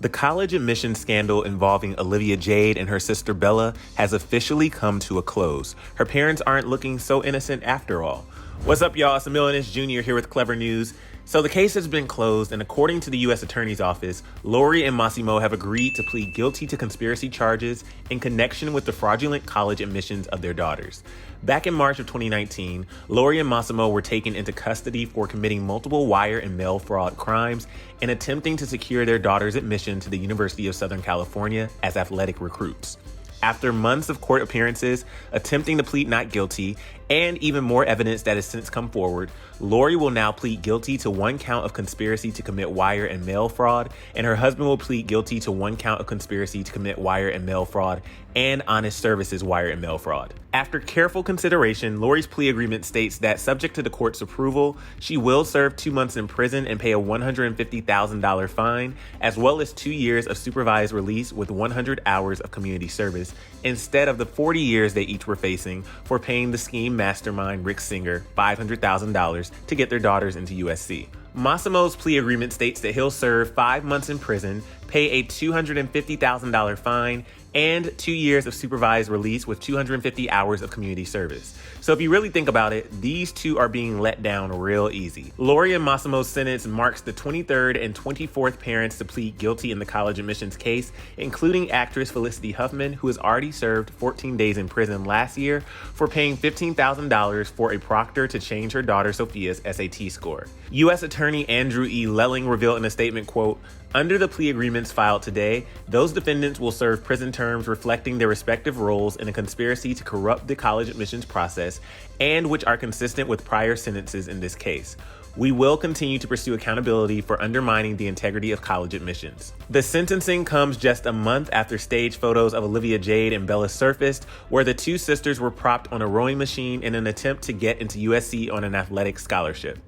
The college admissions scandal involving Olivia Jade and her sister Bella has officially come to a close. Her parents aren't looking so innocent after all. What's up, y'all? It's Giannulli Jr. here with Clevver News. So the case has been closed, and according to the U.S. Attorney's Office, Lori and Mossimo have agreed to plead guilty to conspiracy charges in connection with the fraudulent college admissions of their daughters. Back in March of 2019, Lori and Mossimo were taken into custody for committing multiple wire and mail fraud crimes and attempting to secure their daughters' admission to the University of Southern California as athletic recruits. After months of court appearances, attempting to plead not guilty, and even more evidence that has since come forward, Lori will now plead guilty to one count of conspiracy to commit wire and mail fraud, and her husband will plead guilty to one count of conspiracy to commit wire and mail fraud and honest services wire and mail fraud. After careful consideration, Lori's plea agreement states that, subject to the court's approval, she will serve 2 months in prison and pay a $150,000 fine, as well as 2 years of supervised release with 100 hours of community service, instead of the 40 years they each were facing for paying the scheme mastermind Rick Singer $500,000 to get their daughters into USC. Mossimo's plea agreement states that he'll serve 5 months in prison, pay a $250,000 fine, and 2 years of supervised release with 250 hours of community service. So if you really think about it, these two are being let down real easy. Lori and Mossimo's sentence marks the 23rd and 24th parents to plead guilty in the college admissions case, including actress Felicity Huffman, who has already served 14 days in prison last year for paying $15,000 for a proctor to change her daughter Sophia's SAT score. U.S. Attorney Andrew E. Lelling revealed in a statement, quote, "Under the plea agreements filed today, those defendants will serve prison terms reflecting their respective roles in a conspiracy to corrupt the college admissions process and which are consistent with prior sentences in this case. We will continue to pursue accountability for undermining the integrity of college admissions." The sentencing comes just a month after stage photos of Olivia Jade and Bella surfaced, where the two sisters were propped on a rowing machine in an attempt to get into USC on an athletic scholarship.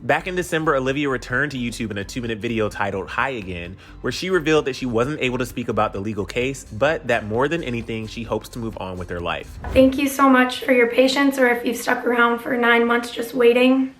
Back in December, Olivia returned to YouTube in a 2-minute video titled "Hi Again," where she revealed that she wasn't able to speak about the legal case, but that more than anything, she hopes to move on with her life. Thank you so much for your patience, or if you've stuck around for 9 months just waiting.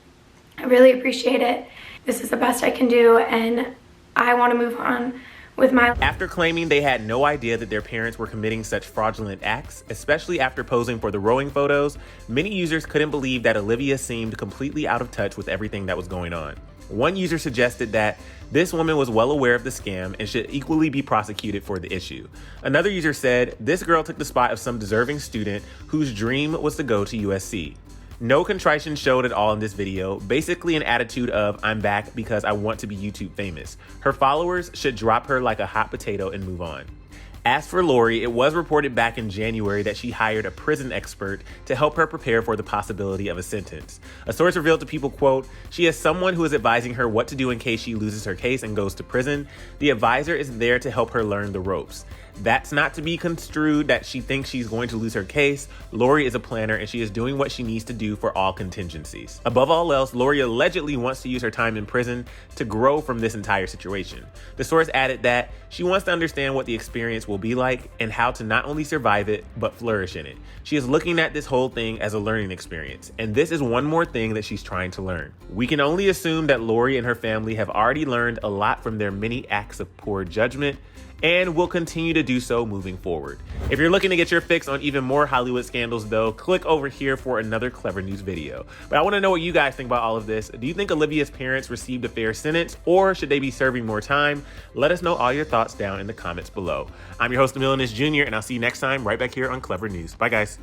I really appreciate it. This is the best I can do, and I want to move on with my life. After claiming they had no idea that their parents were committing such fraudulent acts, especially after posing for the rowing photos, many users couldn't believe that Olivia seemed completely out of touch with everything that was going on. One user suggested that this woman was well aware of the scam and should equally be prosecuted for the issue. Another user said, "This girl took the spot of some deserving student whose dream was to go to USC. No contrition showed at all in this video, basically an attitude of, I'm back because I want to be YouTube famous. Her followers should drop her like a hot potato and move on." As for Lori, it was reported back in January that she hired a prison expert to help her prepare for the possibility of a sentence. A source revealed to People, quote, "She has someone who is advising her what to do in case she loses her case and goes to prison. The advisor is there to help her learn the ropes. That's not to be construed that she thinks she's going to lose her case. Lori is a planner and she is doing what she needs to do for all contingencies." Above all else, Lori allegedly wants to use her time in prison to grow from this entire situation. The source added that she wants to understand what the experience will be like and how to not only survive it, but flourish in it. She is looking at this whole thing as a learning experience, and this is one more thing that she's trying to learn. We can only assume that Lori and her family have already learned a lot from their many acts of poor judgment, and will continue to do so moving forward. If you're looking to get your fix on even more Hollywood scandals though, click over here for another Clevver News video. But I want to know what you guys think about all of this. Do you think Olivia's parents received a fair sentence, or should they be serving more time? Let us know all your thoughts down in the comments below. I'm your host, Giannulli Jr., and I'll see you next time right back here on Clevver News. Bye guys.